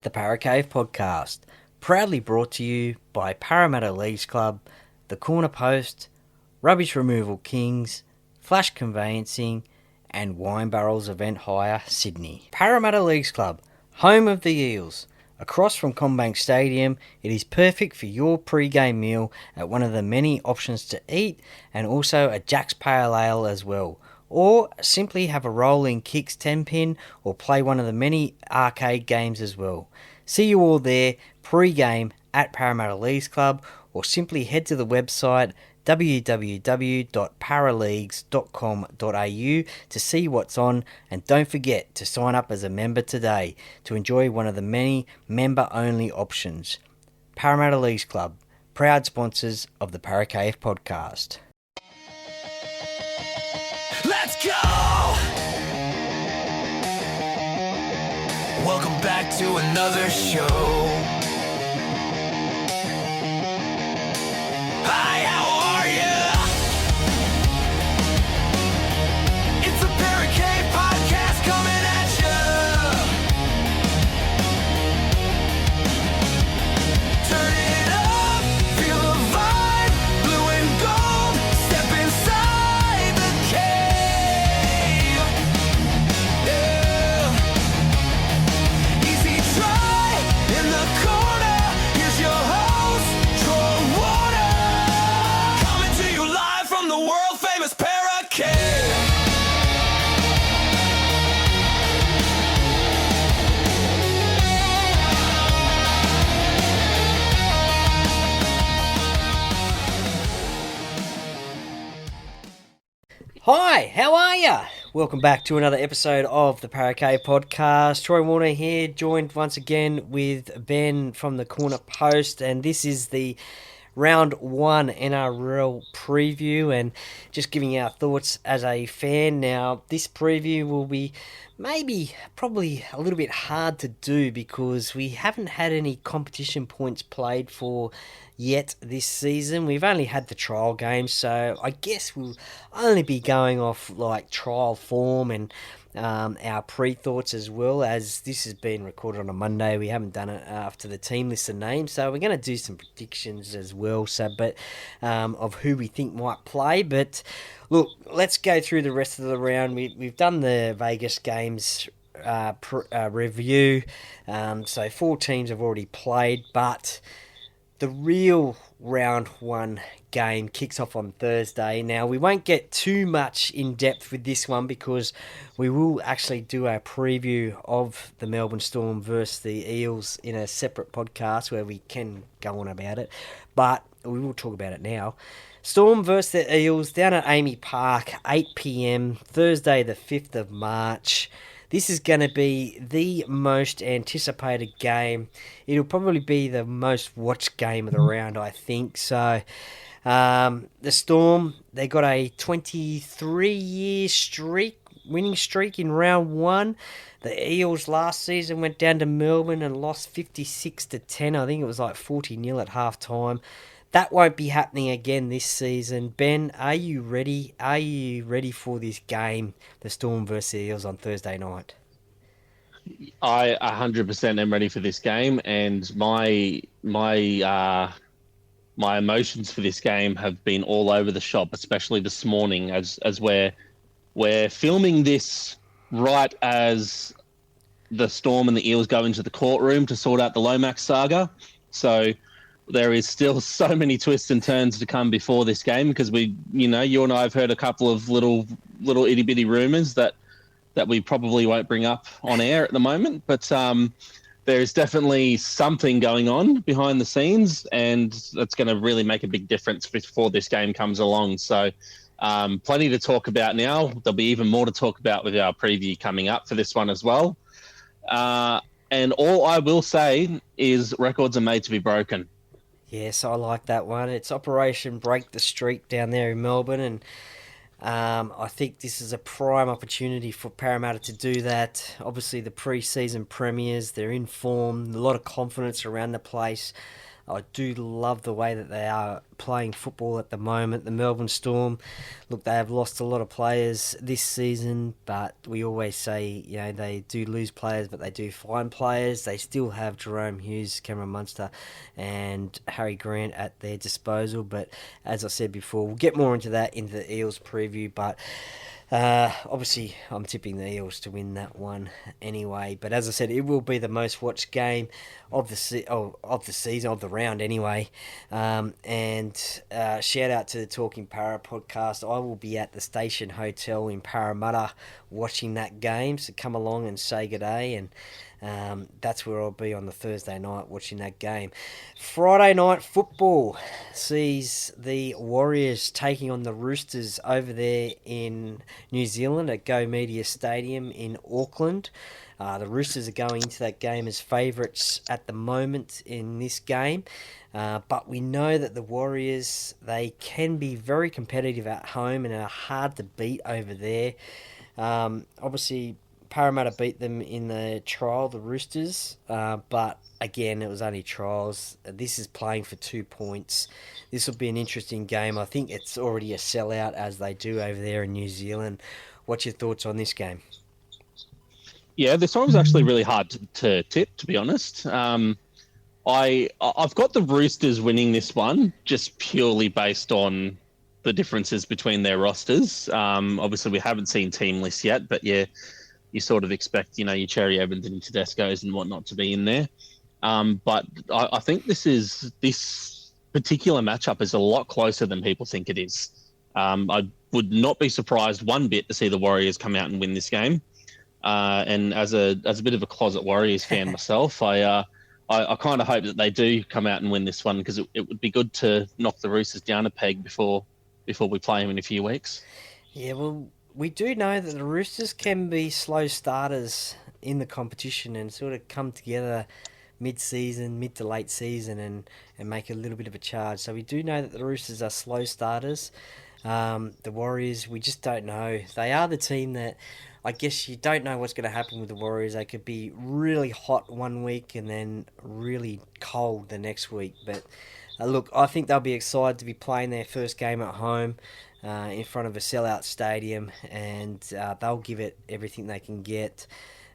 The Paracave Podcast, proudly brought to you by Parramatta Leagues Club, The Corner Post, Rubbish Removal Kings, Flash Conveyancing, and Wine Barrels Event Hire, Sydney. Parramatta Leagues Club, home of the Eels. Across from CommBank Stadium, it is perfect for your pre-game meal at one of the many options to eat, and also a Jack's Pale Ale as well. Or simply have a roll in Kicks 10-pin or play one of the many arcade games as well. See you all there pre-game at Parramatta Leagues Club, or simply head to the website www.paraleagues.com.au to see what's on, and don't forget to sign up as a member today to enjoy one of the many member-only options. Parramatta Leagues Club, proud sponsors of the Paracave Podcast. Let's go! Welcome back to another show. Hi, how are ya? It's a Paracave Podcast coming at ya. Turn it up, feel the vibe, blue and gold, step inside the cave. Yeah. Easy try in the corner. Here's your host, Troy Warner, coming to you live from the world famous Paracave. Hi, how are ya? Welcome back to another episode of the Paracave Podcast. Troy Warner here, joined once again with Ben from the Corner Post, and this is the Round 1 NRL preview, and just giving our thoughts as a fan. Now, this preview will be probably a little bit hard to do because we haven't had any competition points played for yet this season. We've only had the trial games, so I guess we'll only be going off like trial form and our pre-thoughts, as well, as this has been recorded on a Monday. We haven't done it after the team list of names, so we're going to do some predictions as well, of who we think might play. But look, let's go through the rest of the round. We've done the Vegas games review, so 4 teams have already played, but the real round 1 game kicks off on Thursday. Now, we won't get too much in depth with this one because we will actually do a preview of the Melbourne Storm versus the Eels in a separate podcast where we can go on about it, but we will talk about it now. Storm versus the Eels down at Amy Park, 8 p.m, Thursday the 5th of March. This is going to be the most anticipated game. It'll probably be the most watched game of the round, I think. So, the Storm, they got a 23-year winning streak in round 1. The Eels last season went down to Melbourne and lost 56-10. I think it was like 40-0 at half-time. That won't be happening again this season. Ben, are you ready? Are you ready for this game, the Storm versus the Eels on Thursday night? I 100% am ready for this game, and my emotions for this game have been all over the shop, especially this morning as we're filming this right as the Storm and the Eels go into the courtroom to sort out the Lomax saga. So there is still so many twists and turns to come before this game, because you and I have heard a couple of little itty bitty rumors that we probably won't bring up on air at the moment, but there is definitely something going on behind the scenes, and that's going to really make a big difference before this game comes along. So plenty to talk about now. There'll be even more to talk about with our preview coming up for this one as well. And all I will say is records are made to be broken. Yes, I like that one. It's Operation Break the Streak down there in Melbourne, and I think this is a prime opportunity for Parramatta to do that. Obviously, the pre-season premiers, they're in form, a lot of confidence around the place. I do love the way that they are playing football at the moment. The Melbourne Storm, look, they have lost a lot of players this season, but we always say, they do lose players, but they do find players. They still have Jerome Hughes, Cameron Munster, and Harry Grant at their disposal. But as I said before, we'll get more into that in the Eels preview, but obviously, I'm tipping the Eels to win that one anyway. But as I said, it will be the most watched game of the season, of the round anyway. And shout out to the Talking Para podcast. I will be at the Station Hotel in Parramatta watching that game. So come along and say good day. And that's where I'll be on the Thursday night watching that game. Friday night football sees the Warriors taking on the Roosters over there in New Zealand at Go Media Stadium in Auckland. The Roosters are going into that game as favourites at the moment in this game. But we know that the Warriors, they can be very competitive at home and are hard to beat over there. Obviously, Parramatta beat them in the trial, the Roosters, but again, it was only trials. This is playing for 2 points. This will be an interesting game. I think it's already a sellout, as they do over there in New Zealand. What's your thoughts on this game? Yeah, this one was actually really hard to tip, to be honest. I've got the Roosters winning this one just purely based on the differences between their rosters. Obviously, we haven't seen team lists yet, but yeah, you sort of expect, your Cherry Evans and Tedesco's and whatnot to be in there. But I think this particular matchup is a lot closer than people think it is. I would not be surprised one bit to see the Warriors come out and win this game. And as a bit of a closet Warriors fan myself, I kind of hope that they do come out and win this one, because it would be good to knock the Roosters down a peg before we play them in a few weeks. Yeah, well, we do know that the Roosters can be slow starters in the competition and sort of come together mid to late season and make a little bit of a charge. So we do know that the Roosters are slow starters. The Warriors, we just don't know. They are the team that, I guess you don't know what's going to happen with the Warriors. They could be really hot one week and then really cold the next week. But look, I think they'll be excited to be playing their first game at home in front of a sellout stadium, and they'll give it everything they can get.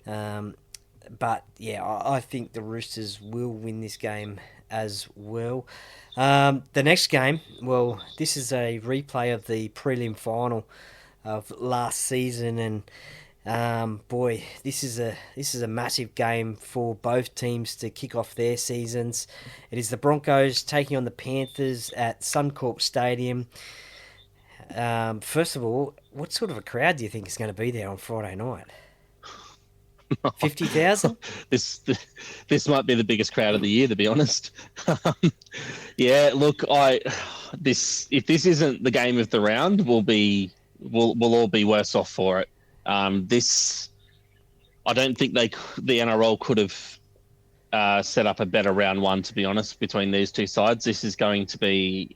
But yeah, I think the Roosters will win this game as well. The next game, well, this is a replay of the prelim final of last season, and boy, this is a massive game for both teams to kick off their seasons. It is the Broncos taking on the Panthers at Suncorp Stadium. First of all, what sort of a crowd do you think is going to be there on Friday night? 50,000? This might be the biggest crowd of the year, to be honest. Yeah, look, if this isn't the game of the round, we'll all be worse off for it. This, I don't think the NRL could have set up a better round one, to be honest, between these two sides. This is going to be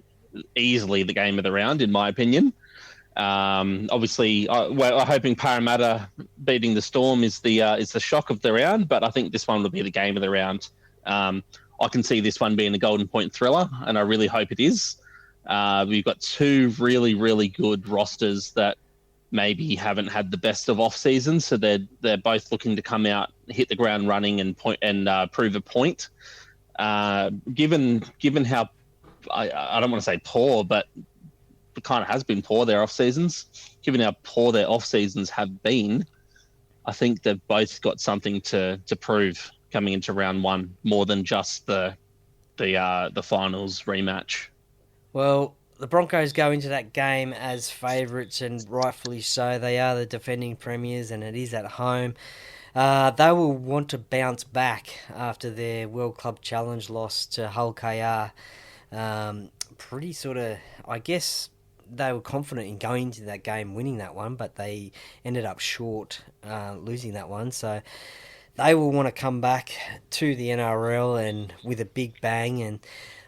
easily the game of the round, in my opinion. Obviously, we're hoping Parramatta beating the Storm is the shock of the round, but I think this one will be the game of the round. I can see this one being a golden point thriller, and I really hope it is. We've got two really, really good rosters that maybe haven't had the best of off seasons, so they're both looking to come out, hit the ground running, and prove a point. Given how I don't want to say poor, but it kind of has been poor, their off seasons. Given how poor their off seasons have been, I think they've both got something to prove coming into round one, more than just the finals rematch. Well, the Broncos go into that game as favourites, and rightfully so. They are the defending premiers, and it is at home. They will want to bounce back after their World Club Challenge loss to Hull KR. Pretty sort of, I guess, they were confident in going into that game, winning that one, but they ended up short, losing that one. So they will want to come back to the NRL and with a big bang. And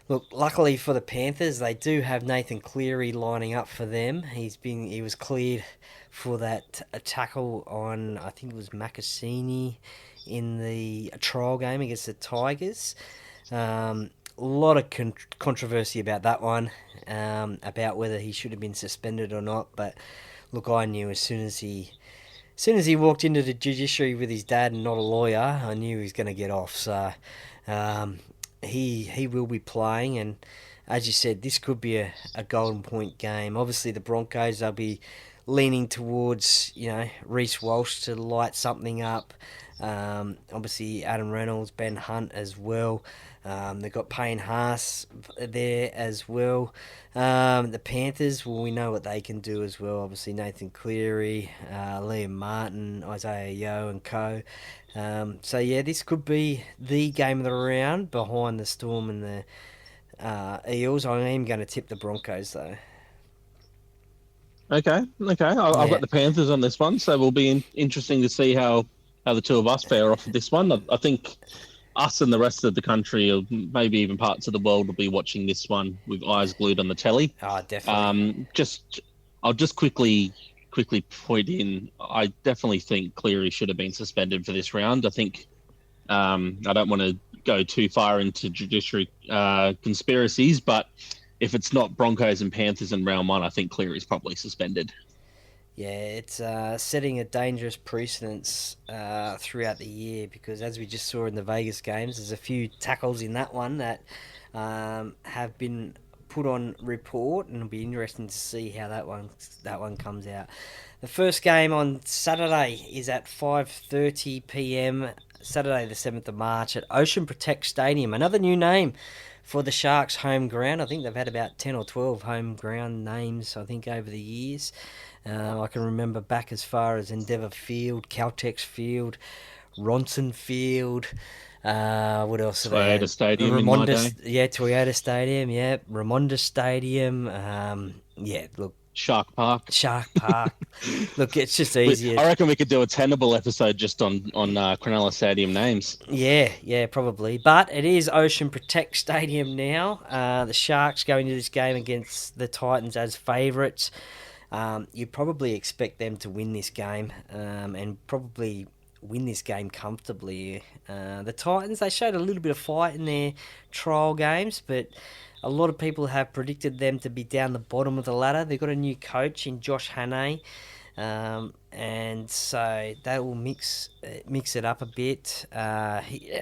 look, luckily for the Panthers, they do have Nathan Cleary lining up for them. He was cleared for that tackle on, I think it was Makasini in the trial game against the Tigers. lot of controversy about that one, about whether he should have been suspended or not. But look, I knew as soon as he walked into the judiciary with his dad and not a lawyer, I knew he was going to get off. So he will be playing, and as you said, this could be a golden point game. Obviously, the Broncos, they'll be leaning towards, Reece Walsh to light something up. Obviously, Adam Reynolds, Ben Hunt as well. They've got Payne Haas there as well. The Panthers, well, we know what they can do as well. Obviously, Nathan Cleary, Liam Martin, Isaiah Yeo and co. So, yeah, this could be the game of the round behind the Storm and the Eels. I am going to tip the Broncos, though. Okay. I've got the Panthers on this one, so it will be interesting to see how the two of us fare off of this one. I think us and the rest of the country, or maybe even parts of the world, will be watching this one with eyes glued on the telly. Oh, definitely. I'll just quickly point in. I definitely think Cleary should have been suspended for this round. I think I don't want to go too far into judiciary conspiracies, but if it's not Broncos and Panthers in round one, I think Cleary's probably suspended. Yeah, it's setting a dangerous precedence throughout the year, because as we just saw in the Vegas games, there's a few tackles in that one that have been put on report, and it'll be interesting to see how that one comes out. The first game on Saturday is at 5:30 p.m. Saturday the 7th of March at Ocean Protect Stadium. Another new name for the Sharks' home ground. I think they've had about 10 or 12 home ground names, I think, over the years. I can remember back as far as Endeavour Field, Caltex Field, Ronson Field. What else? Toyota Stadium in my day. Yeah, Toyota Stadium. Yeah, Ramonda Stadium. Look. Shark Park. Look, it's just easier. I reckon we could do a tenable episode just on Cronulla Stadium names. Yeah, probably. But it is Ocean Protect Stadium now. The Sharks go into this game against the Titans as favourites. You probably expect them to win this game, and probably win this game comfortably. The Titans, they showed a little bit of fight in their trial games, but a lot of people have predicted them to be down the bottom of the ladder. They've got a new coach in Josh Hannay, and so they will mix it up a bit.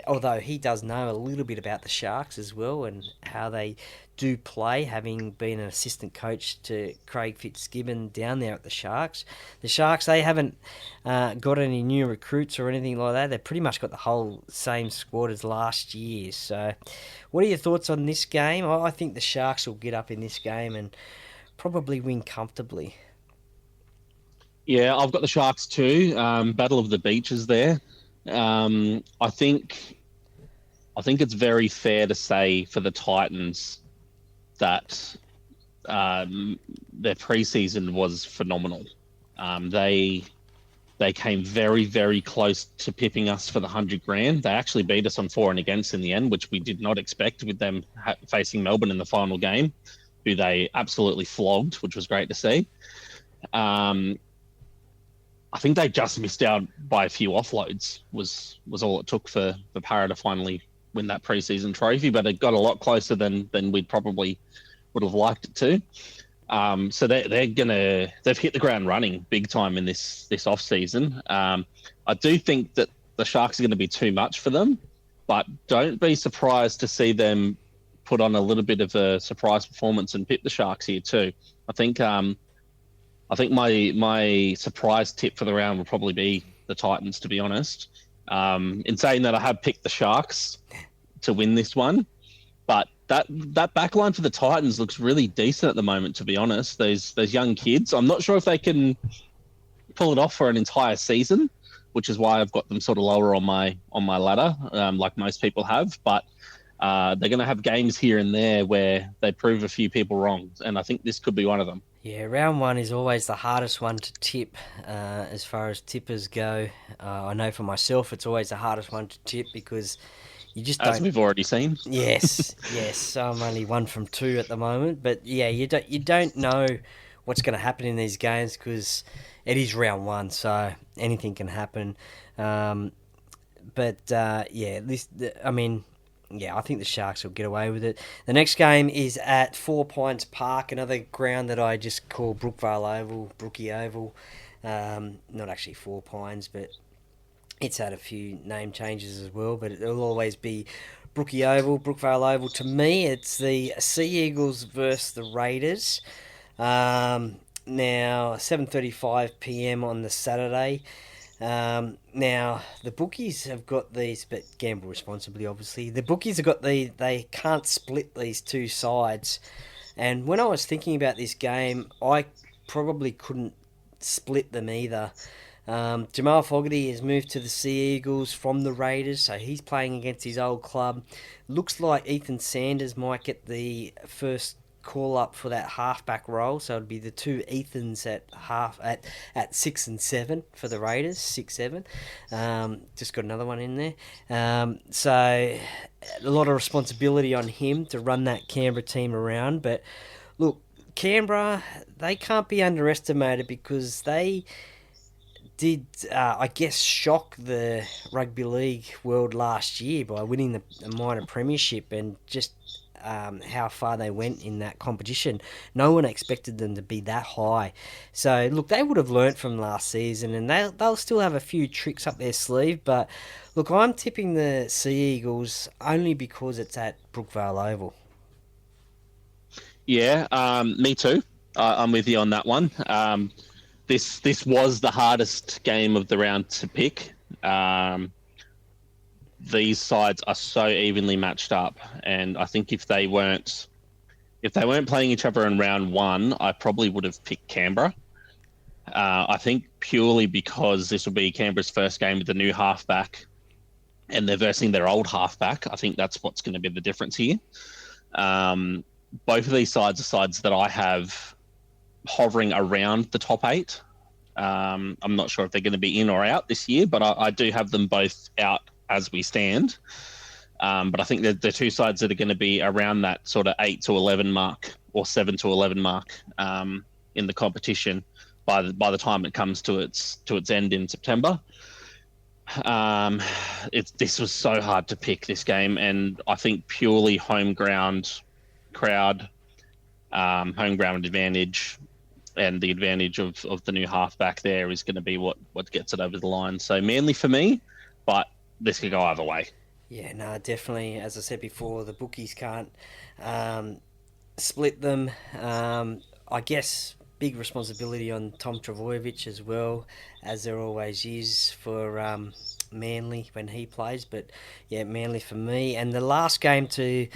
Although he does know a little bit about the Sharks as well and how they do play, having been an assistant coach to Craig Fitzgibbon down there at the Sharks. The Sharks, they haven't got any new recruits or anything like that. They've pretty much got the whole same squad as last year. So what are your thoughts on this game? I think the Sharks will get up in this game and probably win comfortably. Yeah, I've got the Sharks too. Battle of the Beaches there. I think it's very fair to say for the Titans that their preseason was phenomenal. They came very, very close to pipping us for the $100,000. They actually beat us on for and against in the end, which we did not expect with them facing Melbourne in the final game, who they absolutely flogged, which was great to see. I think they just missed out by a few offloads was all it took for Para to finally win that preseason trophy, but it got a lot closer than we'd probably would have liked it to. So they've hit the ground running big time in this off season. I do think that the Sharks are going to be too much for them, but don't be surprised to see them put on a little bit of a surprise performance and pip the Sharks here too. I think my surprise tip for the round will probably be the Titans, to be honest. In saying that, I have picked the Sharks to win this one, but that back line for the Titans looks really decent at the moment, to be honest. Those young kids, I'm not sure if they can pull it off for an entire season, which is why I've got them sort of lower on my ladder, like most people have. But they're going to have games here and there where they prove a few people wrong, and I think this could be one of them. Yeah, round one is always the hardest one to tip as far as tippers go. I know for myself it's always the hardest one to tip because you just don't... As we've already seen. Yes. I'm only 1 from 2 at the moment. But yeah, you don't know what's going to happen in these games because it is round one, so anything can happen. Yeah, I think the Sharks will get away with it. The next game is at Four Pines Park, another ground that I just call Brookvale Oval, Brookie Oval. Not actually Four Pines, but it's had a few name changes as well. But it'll always be Brookie Oval, Brookvale Oval. To me, it's the Sea Eagles versus the Raiders. Now 7:35 p.m. on the Saturday. Now the bookies have got these, but gamble responsibly, obviously. The bookies have got they can't split these two sides, and when I was thinking about this game, I probably couldn't split them either. Jamal Fogarty has moved to the Sea Eagles from the Raiders, so he's playing against his old club. Looks like Ethan Sanders might get the first call up for that halfback role, so it'd be the two Ethans at 6 and 7 for the Raiders, 6-7. Just got another one in there. So a lot of responsibility on him to run that Canberra team around. But look, Canberra, they can't be underestimated because they did, I guess, shock the rugby league world last year by winning the minor premiership and just how far they went in that competition. No one expected them to be that high. So, look, they would have learnt from last season and they'll still have a few tricks up their sleeve. But, look, I'm tipping the Sea Eagles only because it's at Brookvale Oval. Yeah, me too. I'm with you on that one. This was the hardest game of the round to pick. These sides are so evenly matched up, and I think if they weren't playing each other in round one, I probably would have picked Canberra. I think purely because this will be Canberra's first game with the new halfback, and they're versing their old halfback. I think that's what's going to be the difference here. Both of these sides are sides that I have hovering around the top 8. I'm not sure if they're going to be in or out this year, but I do have them both out as we stand. But I think the two sides that are going to be around that sort of 8 to 11 mark or 7 to 11 mark in the competition by the time it comes to its end in September. This was so hard to pick, this game, and I think purely home ground crowd, home ground advantage, and the advantage of the new halfback there is going to be what gets it over the line. So Manly for me, but this could go either way. Yeah, no, definitely. As I said before, the bookies can't split them. I guess big responsibility on Tom Trbojevic as well, as there always is for Manly when he plays. But yeah, Manly for me. And the last game to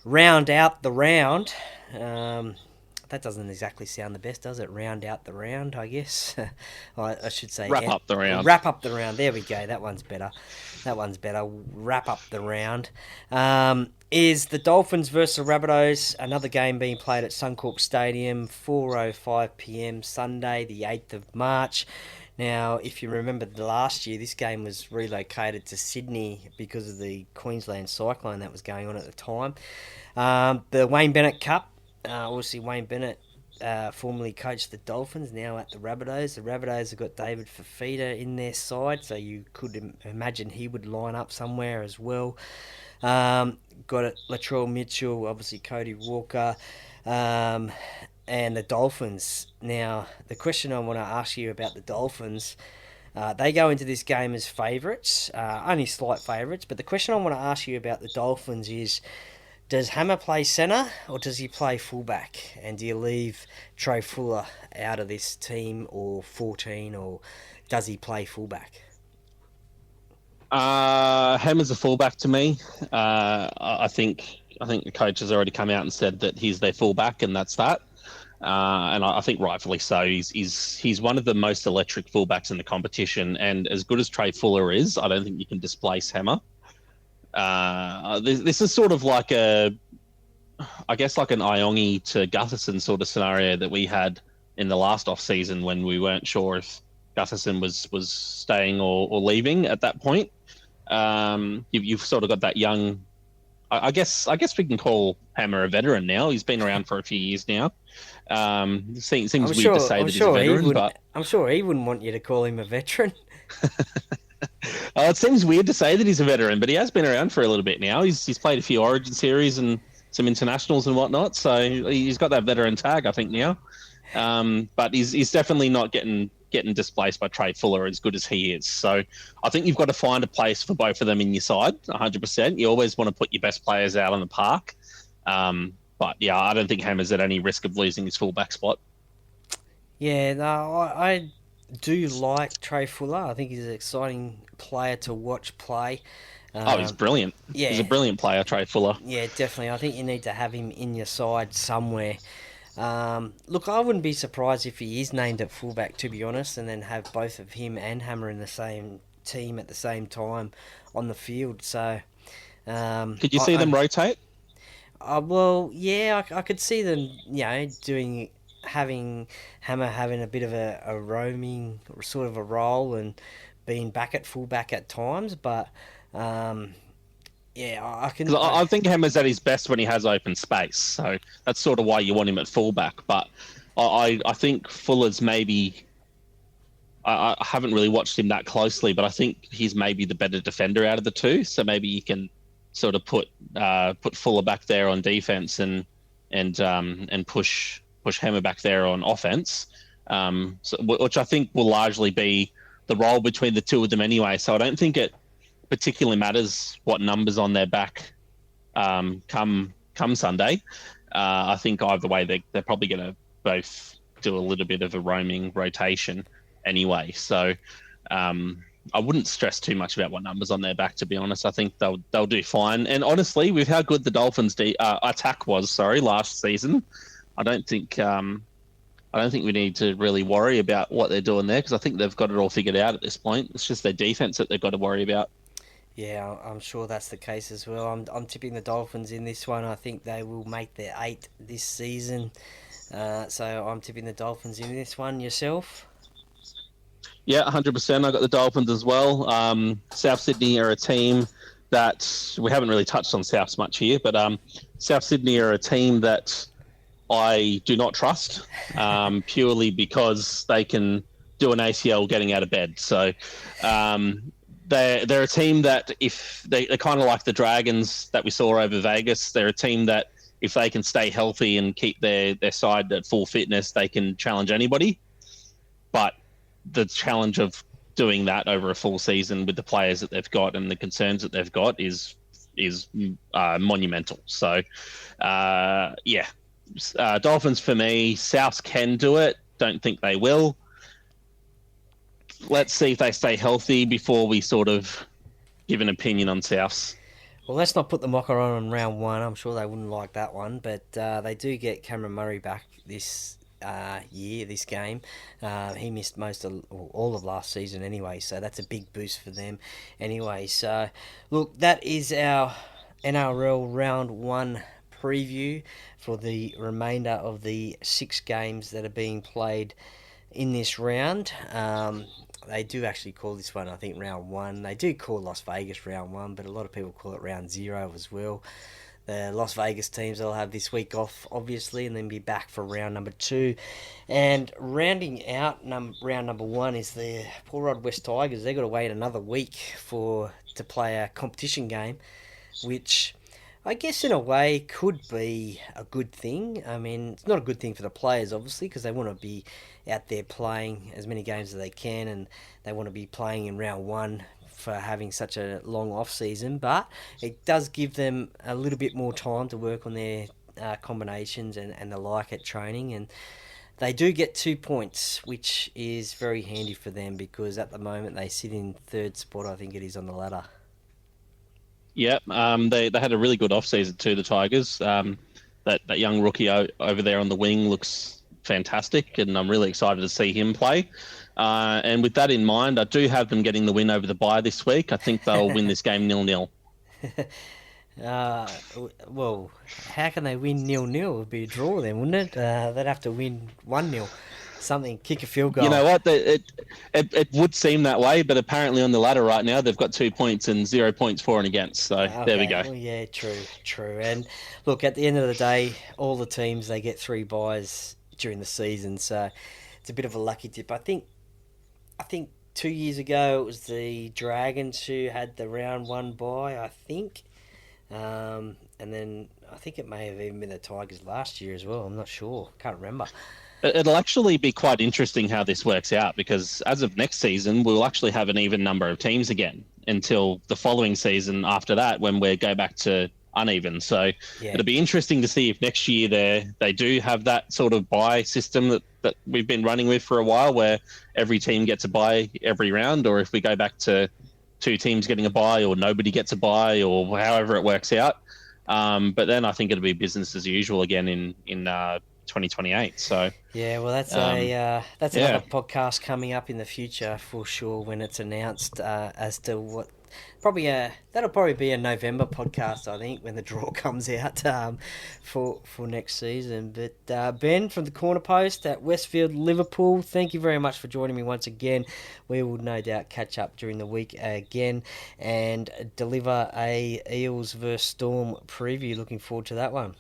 round out the round. That doesn't exactly sound the best, does it? Round out the round, I guess. I should say... Wrap up the round. Wrap up the round. There we go. That one's better. Wrap up the round. Is the Dolphins versus the Rabbitohs. Another game being played at Suncorp Stadium, 4:05 p.m. Sunday, the 8th of March. Now, if you remember the last year, this game was relocated to Sydney because of the Queensland cyclone that was going on at the time. The Wayne Bennett Cup. Obviously, Wayne Bennett formerly coached the Dolphins, now at the Rabbitohs. The Rabbitohs have got David Fafita in their side, so you could imagine he would line up somewhere as well. Got Latrell Mitchell, obviously Cody Walker, and the Dolphins. Now, the question I want to ask you about the Dolphins, they go into this game as favourites, only slight favourites, but the question I want to ask you about the Dolphins is, does Hammer play centre or does he play fullback? And do you leave Trey Fuller out of this team or 14, or does he play fullback? Hammer's a fullback to me. I think the coach has already come out and said that he's their fullback, and that's that. And I think rightfully so. He's one of the most electric fullbacks in the competition, and as good as Trey Fuller is, I don't think you can displace Hammer. This is sort of like an Iongi to Gutherson sort of scenario that we had in the last off season when we weren't sure if Gutherson was staying or leaving at that point. You've sort of got that young. I guess we can call Hammer a veteran now. He's been around for a few years now. Seems weird to say that he's a veteran, but I'm sure he wouldn't want you to call him a veteran. It seems weird to say that he's a veteran, but he has been around for a little bit now. He's played a few Origin series and some internationals and whatnot, so he's got that veteran tag, I think, now. But he's definitely not getting displaced by Trey Fuller as good as he is. So I think you've got to find a place for both of them in your side, 100%. You always want to put your best players out on the park. But yeah, I don't think Hammer's at any risk of losing his fullback spot. Yeah, no, I do like Trey Fuller. I think he's an exciting player to watch play. He's brilliant. Yeah. He's a brilliant player, Trey Fuller. Yeah, definitely. I think you need to have him in your side somewhere. Look, I wouldn't be surprised if he is named at fullback, to be honest, and then have both of him and Hammer in the same team at the same time on the field. So, could you see them rotate? Well, yeah, I could see them, having Hammer having a bit of a roaming sort of a role and being back at fullback at times, but yeah, I can. I think Hammer's at his best when he has open space, so that's sort of why you want him at fullback. But I think Fuller's maybe. I haven't really watched him that closely, but I think he's maybe the better defender out of the two. So maybe you can sort of put Fuller back there on defense and push Hammer back there on offense, which I think will largely be the role between the two of them anyway. So I don't think it particularly matters what numbers on their back come Sunday. I think either way they're probably going to both do a little bit of a roaming rotation anyway. So I wouldn't stress too much about what numbers on their back, to be honest. I think they'll do fine. And honestly, with how good the Dolphins' attack was, last season, I don't think we need to really worry about what they're doing there because I think they've got it all figured out at this point. It's just their defense that they've got to worry about. Yeah, I'm sure that's the case as well. I'm tipping the Dolphins in this one. I think they will make their 8 this season. So I'm tipping the Dolphins in this one. Yourself? Yeah, 100%. I got the Dolphins as well. South Sydney are a team that we haven't really touched on Souths much here, but South Sydney are a team that I do not trust purely because they can do an ACL getting out of bed. So they're a team that if they're kind of like the Dragons that we saw over Vegas. They're a team that if they can stay healthy and keep their side at full fitness, they can challenge anybody. But the challenge of doing that over a full season with the players that they've got and the concerns that they've got is monumental. So, Dolphins for me. Souths can do it. Don't think they will. Let's see if they stay healthy before we sort of give an opinion on Souths. Well, let's not put the mocker on round 1. I'm sure they wouldn't like that one, but they do get Cameron Murray back this game. He missed all of last season anyway, so that's a big boost for them anyway. So, look, that is our NRL round 1 preview for the remainder of the 6 games that are being played in this round. They do actually call this one, I think, round 1. They do call Las Vegas round 1, but a lot of people call it round 0 as well. The Las Vegas teams will have this week off, obviously, and then be back for round number 2. And rounding out round number 1 is the poor old West Tigers. They've got to wait another week to play a competition game, which I guess in a way could be a good thing. I mean, it's not a good thing for the players, obviously, because they want to be out there playing as many games as they can, and they want to be playing in round 1 for having such a long off season, but it does give them a little bit more time to work on their combinations and the like at training, and they do get 2 points, which is very handy for them because at the moment they sit in 3rd spot, I think it is, on the ladder. Yeah, they had a really good off season too, the Tigers. That young rookie over there on the wing looks fantastic, and I'm really excited to see him play. And with that in mind, I do have them getting the win over the bye this week. I think they'll win this game 0-0. Well, how can they win 0-0? It would be a draw then, wouldn't it? They'd have to win 1-0. Something, kick a field goal. You know what? It would seem that way, but apparently on the ladder right now, they've got 2 points and 0 points for and against. So okay. There we go. Well, yeah, true. And look, at the end of the day, all the teams, they get 3 byes during the season. So it's a bit of a lucky dip. I think 2 years ago, it was the Dragons who had the round one bye, I think. And then I think it may have even been the Tigers last year as well. I'm not sure. Can't remember. It'll actually be quite interesting how this works out because as of next season, we'll actually have an even number of teams again until the following season after that when we go back to uneven. So Yeah. it'll be interesting to see if next year they do have that sort of bye system that we've been running with for a while where every team gets a bye every round, or if we go back to two teams getting a bye or nobody gets a bye or however it works out. But then I think it'll be business as usual again in 2028. So Yeah, well, that's another podcast coming up in the future for sure when it's announced as to what. That'll probably be a November podcast, I think, when the draw comes out for next season. But Ben from the Corner Post at Westfield, Liverpool, thank you very much for joining me once again. We will no doubt catch up during the week again and deliver a Eels versus Storm preview. Looking forward to that one.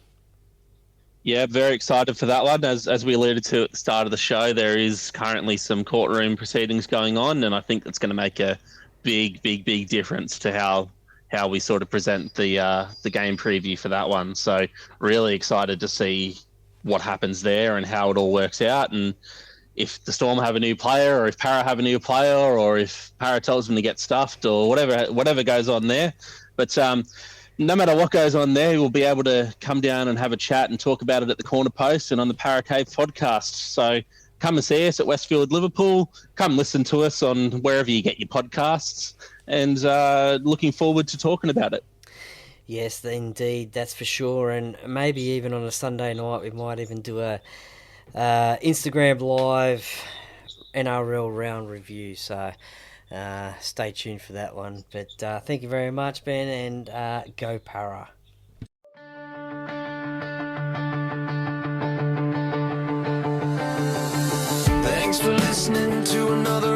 Yeah, very excited for that one. As we alluded to at the start of the show, there is currently some courtroom proceedings going on, and I think that's going to make a big difference to how we sort of present the game preview for that one. So really excited to see what happens there and how it all works out, and if the Storm have a new player, or if Para have a new player, or if Para tells them to get stuffed, or whatever goes on there. But no matter what goes on there, we'll be able to come down and have a chat and talk about it at the Corner Post and on the Para Cave podcast. So come and see us at Westfield, Liverpool. Come listen to us on wherever you get your podcasts, and looking forward to talking about it. Yes, indeed, that's for sure. And maybe even on a Sunday night, we might even do a Instagram live NRL round review. So stay tuned for that one. But thank you very much, Ben, and go Para. Thanks for listening to another